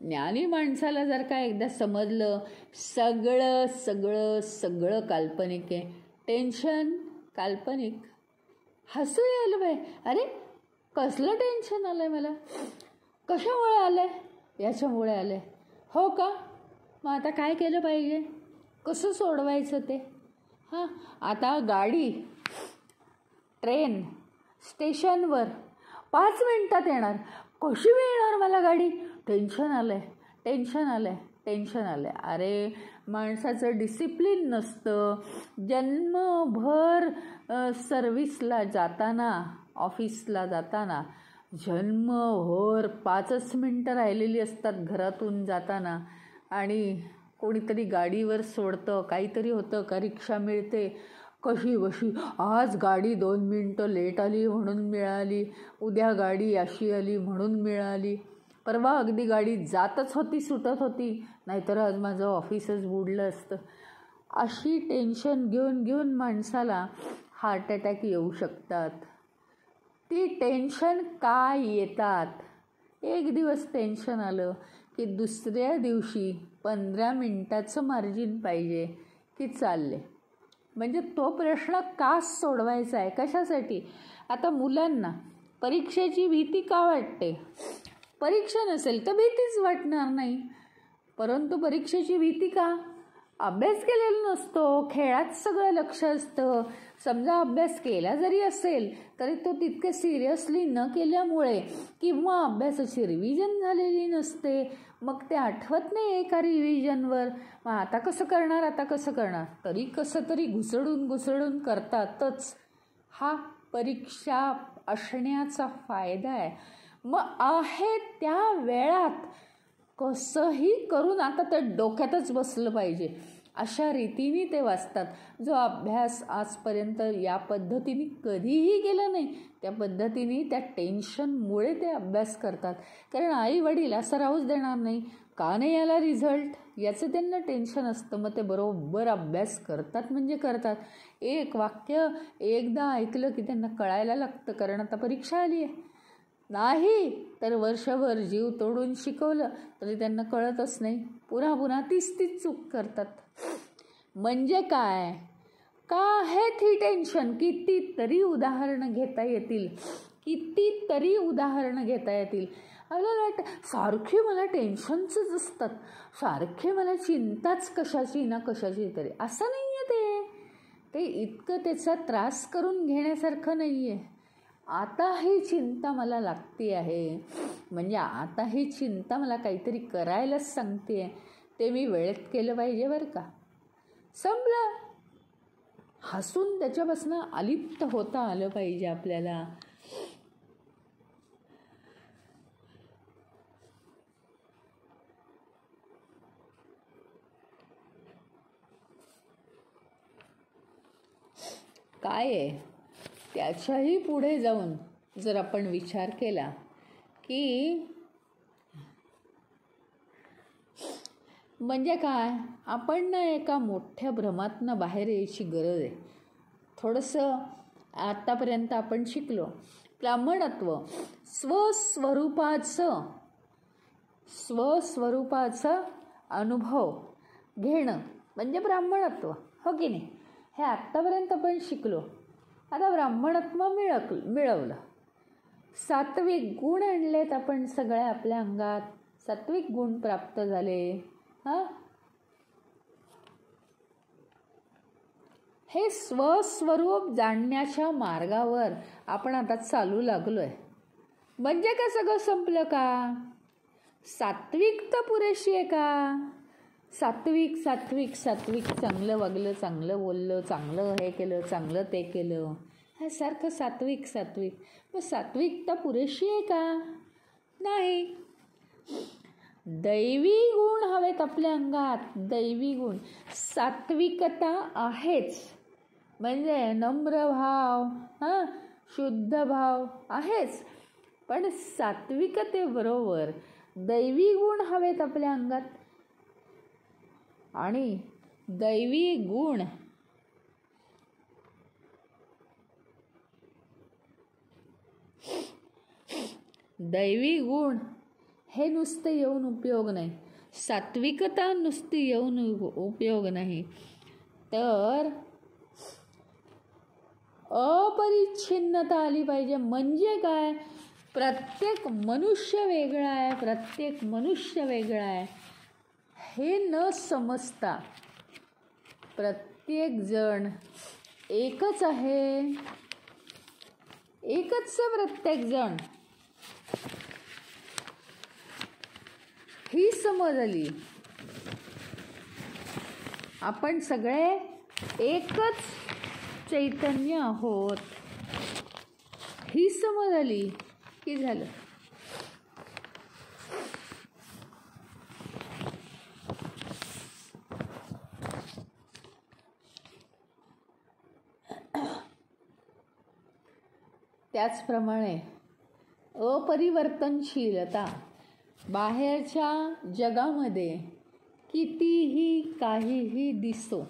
ज्ञानी माणसाला जर का एकदा समजलं सगळं सगळं सगळं काल्पनिक आहे, टेन्शन काल्पनिक, हसू यायला पाहिजे, अरे कसलं टेन्शन आलं आहे मला, कशामुळे आलं आहे, याच्यामुळे आलं आहे, हो का, मग आता काय केलं पाहिजे, कसं सोडवायचं ते. हां, आता गाडी, ट्रेन स्टेशनवर 5 मिनिटात येणार, कशी मिळणार मला गाडी, टेन्शन आलं आहे. अरे माणसाचं डिसिप्लिन नसतं. जन्मभर सर्विसला जाताना, ऑफिसला जाताना जन्मभर 5च मिनटं राहिलेली असतात घरातून जाताना, आणि कोणीतरी गाडीवर सोडतं, काहीतरी होतं का रिक्षा मिळते, कशी बशी आज गाडी 2 मिनटं लेट आली म्हणून मिळाली, उद्या गाडी अशी आली म्हणून मिळाली, परवा अगदी गाडी जातच होती, सुटत होती, नाहीतर आज माझं ऑफिसच बुडलं असतं. अशी टेन्शन घेऊन माणसाला हार्ट अटॅक येऊ शकतात. ती टेन्शन का येतात, एक दिवस टेन्शन आलं की दुसऱ्या दिवशी 15 मिनिटाचं मार्जिन पाहिजे की चालले. म्हणजे तो प्रश्न का सोडवायचा आहे, कशासाठी. आता मुलांना परीक्षेची भीती का वाटते. परीक्षा नसेल तर भीतीच वाटणार नाही, परंतु परीक्षेची भीती का. अभ्यास केलेला नसतो, खेळात सगळं लक्ष असतं. समजा अभ्यास केला जरी असेल तरी तो तितके सिरियसली न केल्यामुळे किंवा अभ्यासाची रिव्हिजन झालेली नसते, मग ते आठवत नाही एका रिव्हिजनवर. मग आता कसं करणार, तरी कसं तरी घुसडून करतातच. हा परीक्षा असण्याचा फायदा आहे. मग आहे त्या वेळात कसंही करून आता ते डोक्यातच बसलं पाहिजे अशा रीतीने ते वाचतात. जो अभ्यास आजपर्यंत या पद्धतीने कधीही केला नाही, त्या पद्धतीने त्या टेन्शनमुळे ते अभ्यास करतात. कारण आई वडील असं राहूच देणार नाही, का नाही आला रिझल्ट याचं त्यांना टेन्शन असतं. मग ते बरोबर अभ्यास करतात म्हणजे करतात. एक वाक्य एकदा ऐकलं की त्यांना कळायला लागतं, कारण आता परीक्षा आली आहे. नाही तर वर्षभर जीव तोडून शिकवलं तरी त्यांना कळतच नाही, पुन्हा तीच चूक करतात. म्हणजे काय, का आहेत ही टेन्शन. कितीतरी उदाहरणं घेता येतील. आपल्याला वाटतं सारखी मला टेन्शनच असतात, सारखे मला चिंताच कशाची ना कशाची तरी. असं नाही आहे ते इतकं त्याचा त्रास करून घेण्यासारखं नाही आहे. आता ही चिंता मला लागते आहे, म्हणजे आता ही चिंता मला काहीतरी करायलाच सांगते आहे, ते मी वेळेत केलं पाहिजे बरं का. संपलं. हसून त्याच्यापासून अलिप्त होता आलं पाहिजे आपल्याला. काय आहे त्याच्याही पुढे जाऊन जर आपण विचार केला की म्हणजे काय, आपण ना एका मोठ्या भ्रमातनं बाहेर यायची गरज आहे. थोडंसं आतापर्यंत आपण शिकलो ब्राह्मणत्व, स्वस्वरूपाचं अनुभव घेणं म्हणजे ब्राह्मणत्व, हो की नाही. हे आत्तापर्यंत आपण शिकलो. आता ब्राह्मणत्व मिळवलं, सात्विक गुण आणलेत आपण सगळ्या आपल्या अंगात, सात्विक गुण प्राप्त झाले. हे स्वस्वरूप जाणण्याच्या मार्गावर आपण आता चालू लागलोय. म्हणजे का सगळं संपलं का. सात्विकता पुरेशी आहे का. सात्विक चांगलं वागलं, चांगलं बोललं, चांगलं हे केलं, चांगलं ते केलं, हे सारखं सात्विक. मग सात्विकता पुरेशी आहे का. नाही. दैवी गुण हवेत आपल्या अंगात. दैवी गुण, सात्विकता आहेच, म्हणजे नम्र भाव, शुद्ध भाव आहेच, पण सात्विकतेबरोबर दैवी गुण हवेत आपल्या अंगात. आणि दैवी गुण हे नुसते येऊन उपयोग नाही, सात्विकता नुसती येऊन उपयोग नाही, तर अपरिच्छिन्नता आली पाहिजे. म्हणजे काय, प्रत्येक मनुष्य वेगळा आहे हे न समजता प्रत्येक जण एकच आहे, एकच प्रत्येक जण, ही समज आली. आपण सगळे एकच चैतन्य आहोत, ही समज आली की झालं. त्याचप्रमाणे अपरिवर्तनशीलता, बाहेरच्या जगामध्ये कितीही काहीही दिसतो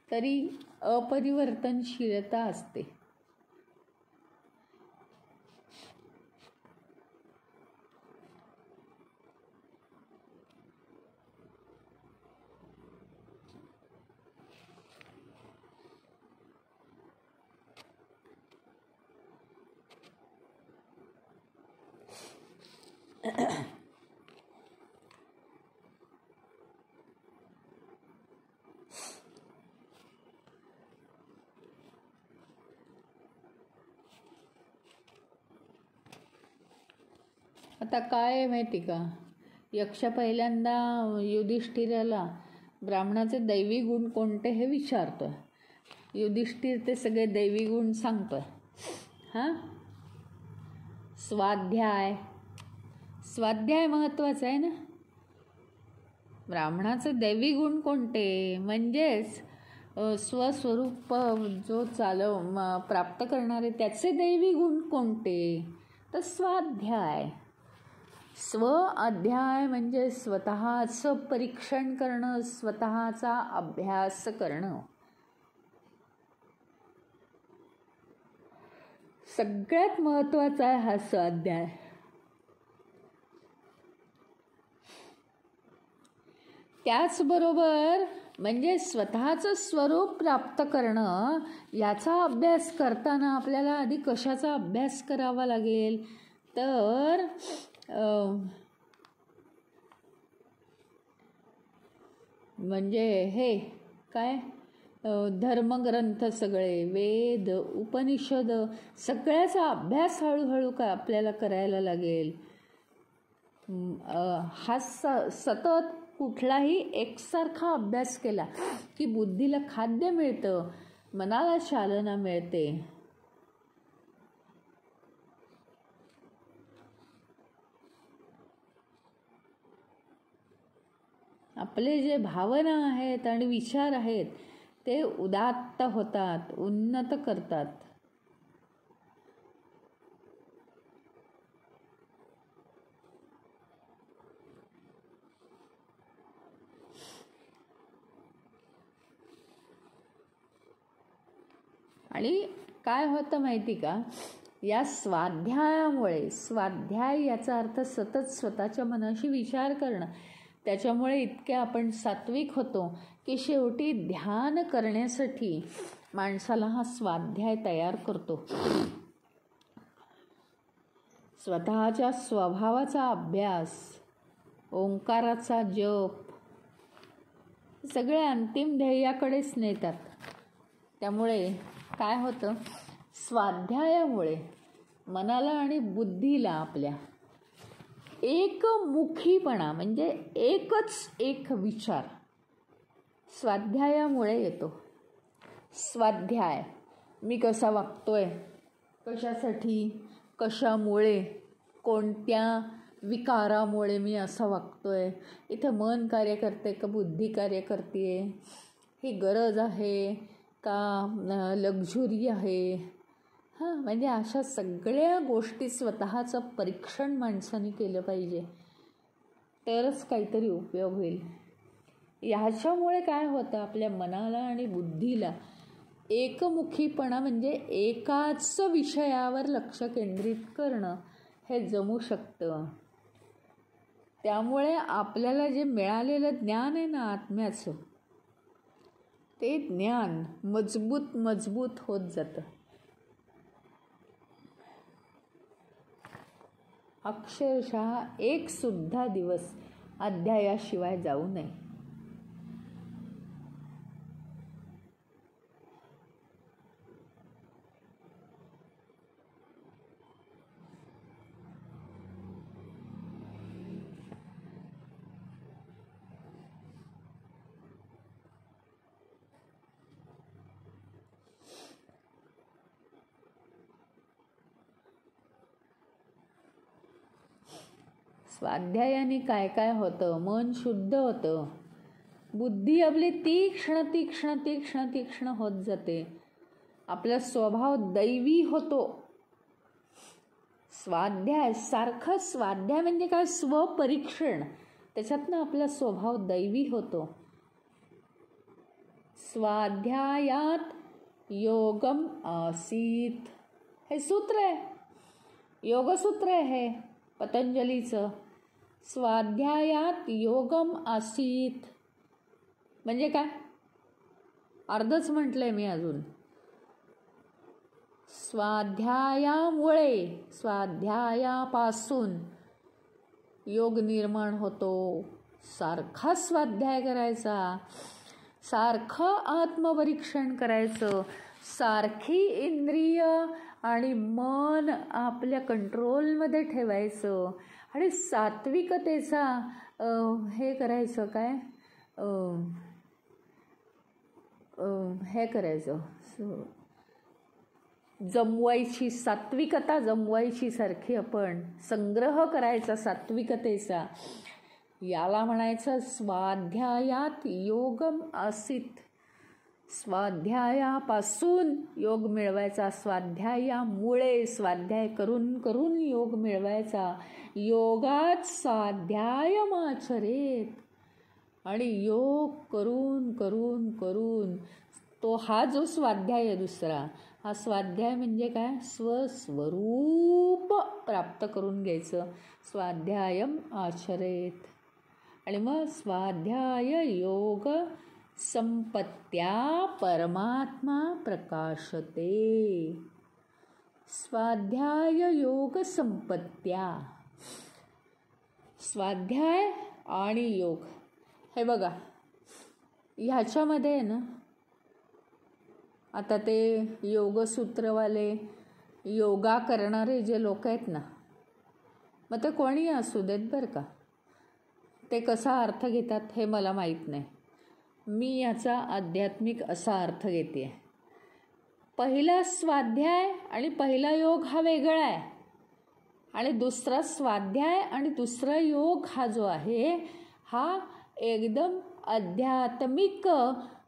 तरी अपरिवर्तनशीलता असते. आता काय आहे माहिती का, यक्ष पहिल्यांदा युधिष्ठिराला ब्राह्मणाचे दैवी गुण कोणते हे विचारतोय. युधिष्ठिर ते सगळे दैवी गुण सांगतोय. हां, स्वाध्याय महत्त्वाचा आहे ना. ब्राह्मणाचे दैवी गुण कोणते, म्हणजेच स्वस्वरूप जो प्राप्त करणारे त्याचे दैवी गुण कोणते, तर स्वाध्याय. अध्याय म्हणजे स्वतःचं परीक्षण करणं, स्वतःचा अभ्यास करणं. सगळ्यात महत्त्वाचा आहे हा स्वाध्याय. त्याचबरोबर म्हणजे स्वतःचं स्वरूप प्राप्त करणं, याचा अभ्यास करताना आपल्याला आधी कशाचा अभ्यास करावा लागेल, तर म्हणजे हे काय धर्मग्रंथ सगळे, वेद, उपनिषद, सगळ्याचा अभ्यास हळूहळू आपल्याला करायला लागेल. हा सतत कुठलाही एकसारखा अभ्यास केला की बुद्धीला खाद्य मिळतं, मनाला चालना मिळते. आपले जे भावना आहेत आणि विचार आहेत ते उदात्त होतात, उन्नत करतात. आणि काय होतं माहिती का, या स्वाध्यायामुळे, स्वाध्याय याचा अर्थ सतत स्वतःच्या मनाशी विचार करणं, त्याच्यामुळे इतके आपण सात्विक होतो की शेवटी ध्यान करण्यासाठी माणसाला हा स्वाध्याय तयार करतो. स्वतःच्या स्वभावाचा अभ्यास, ओंकाराचा जप, सगळे अंतिम ध्येयाकडेच नेतात. त्यामुळे काय होतं, स्वाध्यायामुळे मनाला आणि बुद्धीला आपल्या एकमुखीपणा म्हणजे एकच एक विचार स्वाध्यायामुळे येतो. स्वाध्याय, मी कसा वागतोय, कशासाठी, कशामुळे, कोणत्या विकारामुळे मी असा वागतोय, इथं मन कार्य करते का बुद्धी कार्य करते, ही गरज आहे का लक्झुरी आहे. हां, म्हणजे अशा सगळ्या गोष्टी स्वतःचं परीक्षण माणसाने केलं पाहिजे, तरच काहीतरी उपयोग होईल. ह्याच्यामुळे काय होतं, आपल्या मनाला आणि बुद्धीला एकमुखीपणा म्हणजे एकाच विषयावर लक्ष केंद्रित करणं हे जमू शकतं. त्यामुळे आपल्याला जे मिळालेलं ज्ञान आहे ना आत्म्याचं, ते ज्ञान मजबूत होत जातं. अक्षरशः एक सुद्धा दिवस अध्यायाशिवाय जाऊ नये. स्वाध्यायाने काय काय होतं, मन शुद्ध होतं, बुद्धी आपली तीक्ष्ण होत जाते, आपला स्वभाव दैवी होतो. स्वाध्याय म्हणजे काय, स्वपरीक्षण, त्याच्यातनं आपला स्वभाव दैवी होतो. स्वाध्यायात योगम आसीत, हे सूत्र आहे, योगसूत्र आहे हे पतंजलीचं. स्वाध्यायात योगम आसीत म्हणजे काय, अर्धच म्हटलंय मी अजून. स्वाध्यायामुळे, स्वाध्यायापासून योग निर्माण होतो. सारखा स्वाध्याय करायचा, सारखं आत्मपरीक्षण करायचं, सारखी इंद्रिय आणि मन आपल्या कंट्रोलमध्ये ठेवायचं आणि सात्विकतेचा हे करायचं काय हे करायचं जमवायची, सात्विकता जमवायची, सारखी आपण संग्रह करायचा सात्विकतेचा. याला म्हणायचं स्वाध्यायात योगम आसीत. स्वाध्यायापासून योग मिळवायचा, स्वाध्यायामुळे, स्वाध्याय करून करून योग मिळवायचा. योगात स्वाध्यायमाचरेत. आणि योग करून करून करून तो हा जो स्वाध्याय आहे दुसरा, हा स्वाध्याय म्हणजे काय? स्वस्वरूप प्राप्त करून घ्यायचं. स्वाध्यायम आचरेत. आणि मग स्वाध्याय योग संपत्त्या परमात्मा प्रकाशते. स्वाध्याय योग संपत्त्या, स्वाध्याय आणि योग. हे बघा, ह्याच्यामध्ये आहे ना, आता ते योगसूत्रवाले, योगा करणारे जे लोक आहेत ना, मग ते कोणी असू देत बरं का, ते कसा अर्थ घेतात हे मला माहीत नाही. मी याचा आध्यात्मिक असा अर्थ घेते आहे. पहिला स्वाध्याय आणि पहिला योग हा वेगळा आहे, आणि दुसरा स्वाध्याय आणि दुसरा योग हा जो आहे हा एकदम आध्यात्मिक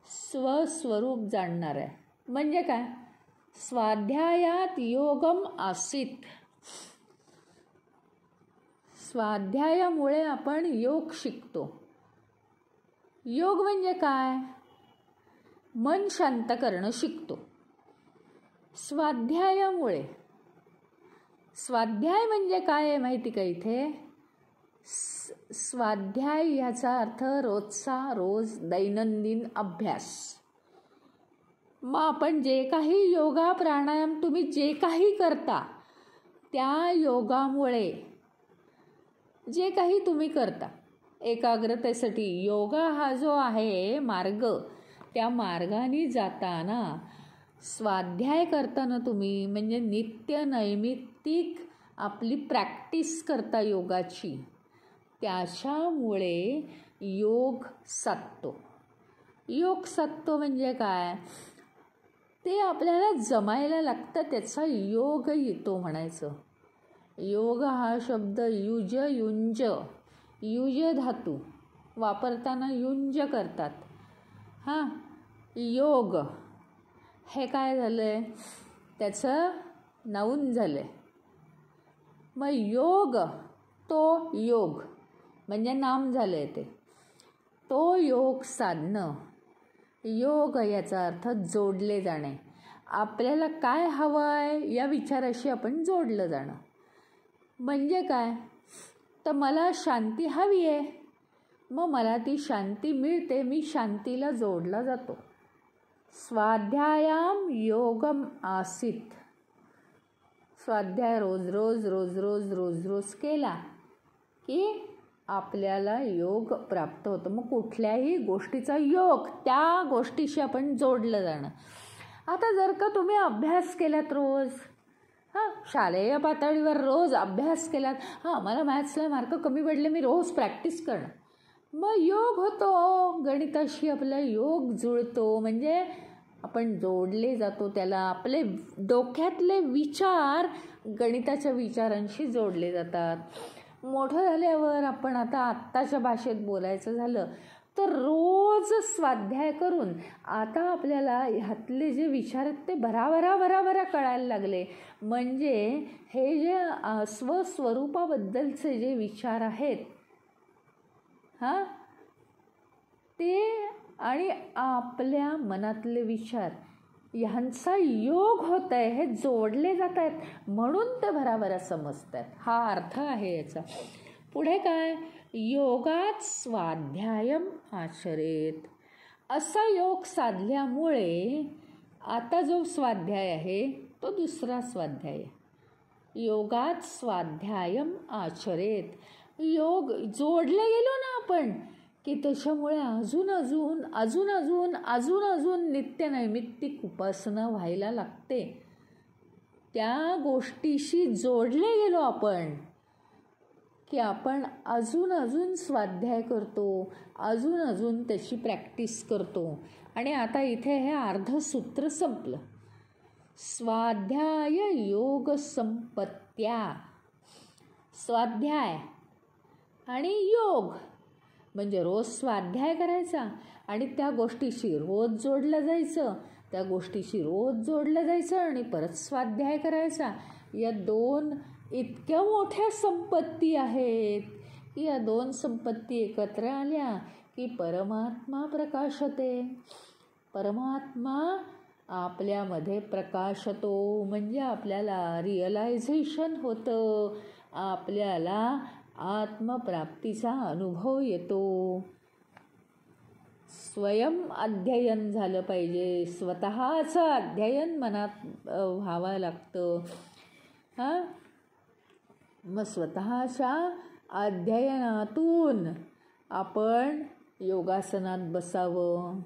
स्वस्वरूप जाणणार आहे. म्हणजे काय? स्वाध्यायात योगम आसीत. स्वाध्यायामुळे आपण योग शिकतो. योग म्हणजे काय? मन शांत करणं शिकतो स्वाध्यायामुळे. स्वाध्याय म्हणजे काय आहे माहिती का? इथे स्वाध्याय याचा अर्थ रोजचा रोज दैनंदिन अभ्यास. मग आपण जे काही योगा प्राणायाम तुम्ही जे काही करता, त्या योगामुळे जे काही तुम्ही करता एकाग्रतेसाठी, योगा हा जो आहे मार्ग, त्या मार्गाने जाताना स्वाध्याय करताना तुम्ही म्हणजे नित्य नैमित्तिक आपली प्रॅक्टिस करता योगाची, त्याच्यामुळे योग साधतो. योग साधतो म्हणजे काय? ते आपल्याला जमायला लागतं, त्याचा योग येतो म्हणायचं. योग हा शब्द युज, युंज, युज धातू वापरताना युंज करतात. हां, योग हे काय झालं आहे? त्याचं नाऊन झालं आहे. मग योग, तो योग म्हणजे नाम झालं आहे ते. तो योग साधणं, योग याचा अर्थ जोडले जाणे. आपल्याला काय हवं आहे या विचाराशी आपण जोडलं जाणं. म्हणजे काय? तर मला शांती हवी आहे, मग मला ती शांती मिळते, मी शांतीला जोडला जातो. स्वाध्यायाम योगम आसीत. स्वाध्याय रोज रोज रोज रोज रोज रोज केला की आपल्याला योग प्राप्त होतो. मग कुठल्याही गोष्टीचा योग, त्या गोष्टीशी आपण जोडलं जाणं. आता जर का तुम्ही अभ्यास केलात रोज, शालेय पातळीवर रोज अभ्यास केलात, मला मॅथ्सला मार्क कमी पडले, मी रोज प्रॅक्टिस करणं, मग योग होतो. गणिताशी आपला योग जुळतो, म्हणजे आपण जोडले जातो त्याला. आपले डोक्यातले विचार गणिताच्या विचारांशी जोडले जातात. मोठं झाल्यावर आपण आत्ताच्या भाषेत बोलायचं झालं तर रोज स्वाध्याय करून आता आपल्याला ह्यातले जे विचार आहेत ते भराभरा कळायला लागले. म्हणजे हे जे स्वस्वरूपाबद्दलचे जे विचार आहेत ते आणि आपल्या मनातले विचार ह्यांचा योग होत आहे, हे जोडले जात आहेत, म्हणून ते भराभरा समजत आहेत. हा अर्थ आहे याचा. पुढे काय? योगात स्वाध्यायम आचरेत. असा योग साधल्यामुळे आता जो स्वाध्याय आहे तो दुसरा स्वाध्याय आहे. योगात स्वाध्यायम आचरेत. योग जोडले गेलो ना आपण की त्याच्यामुळे अजून अजून अजून अजून अजून अजून नित्यनैमित्तिक उपासना व्हायला लागते. त्या गोष्टीशी जोडले गेलो आपण की आपण अजून अजून स्वाध्याय करतो, अजून अजून त्याची प्रॅक्टिस करतो. आणि आता इथे हे अर्ध सूत्र संपलं. स्वाध्याय योग संपत्त्या. स्वाध्याय आणि योग म्हणजे रोज स्वाध्याय करायचा आणि त्या गोष्टीशी रोज जोडलं जायचं, त्या गोष्टीशी रोज जोडलं जायचं आणि परत स्वाध्याय करायचा. या दोन इतक्या मोठ्या संपत्ती आहेत की या दोन संपत्ती एकत्र आल्या की परमात्मा प्रकाशते. परमात्मा आपल्यामध्ये प्रकाशतो म्हणजे आपल्याला रिअलायझेशन होतं, आपल्याला आत्मप्राप्तीचा अनुभव येतो. स्वयं अध्ययन झालं पाहिजे, स्वतःचं अध्ययन मनात व्हावं लागतं. मग स्वतःच्या अध्ययनातून आपण योगासनात बसावं.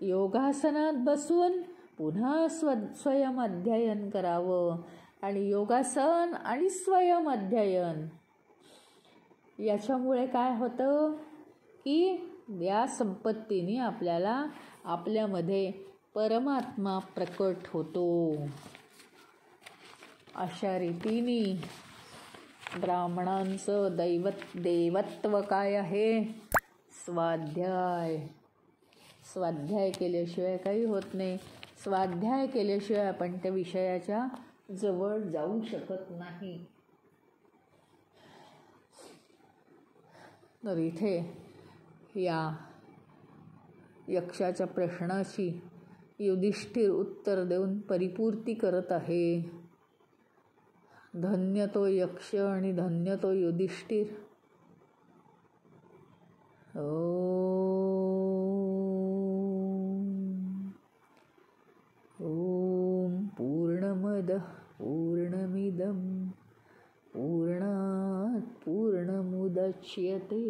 योगासनात बसून पुन्हा स्वयं अध्ययन करावं. आणि योगासन आणि स्वयं अध्ययन याच्यामुळे काय होतं की या संपत्तीने आपल्याला आपल्यामध्ये परमात्मा प्रकट होतो. अशा रीतीने ब्राह्मणांचं देवत्व काय आहे? स्वाध्याय. स्वाध्याय केल्याशिवाय काही होत नाही. स्वाध्याय केल्याशिवाय आपण त्या विषयाच्या जवळ जाऊ शकत नाही. तर इथे या यक्षाच्या प्रश्नाची युधिष्ठिर उत्तर देऊन परिपूर्ती करत आहे. धन्य तो यक्ष आणि धन्य तो युधिष्ठिर. ओम पूर्णमद पूर्णमिदं पूर्णात् पूर्णमुदच्यते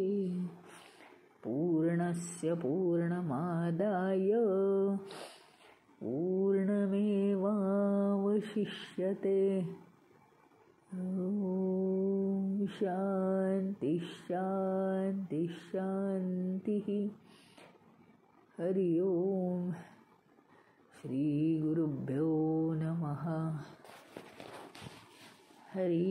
पूर्णस्य पूर्णमादाय पूर्णमेवावशिष्यते. ओम शांति शांति शांति. हरि ओम. श्री गुरुभ्यो नमः. हरि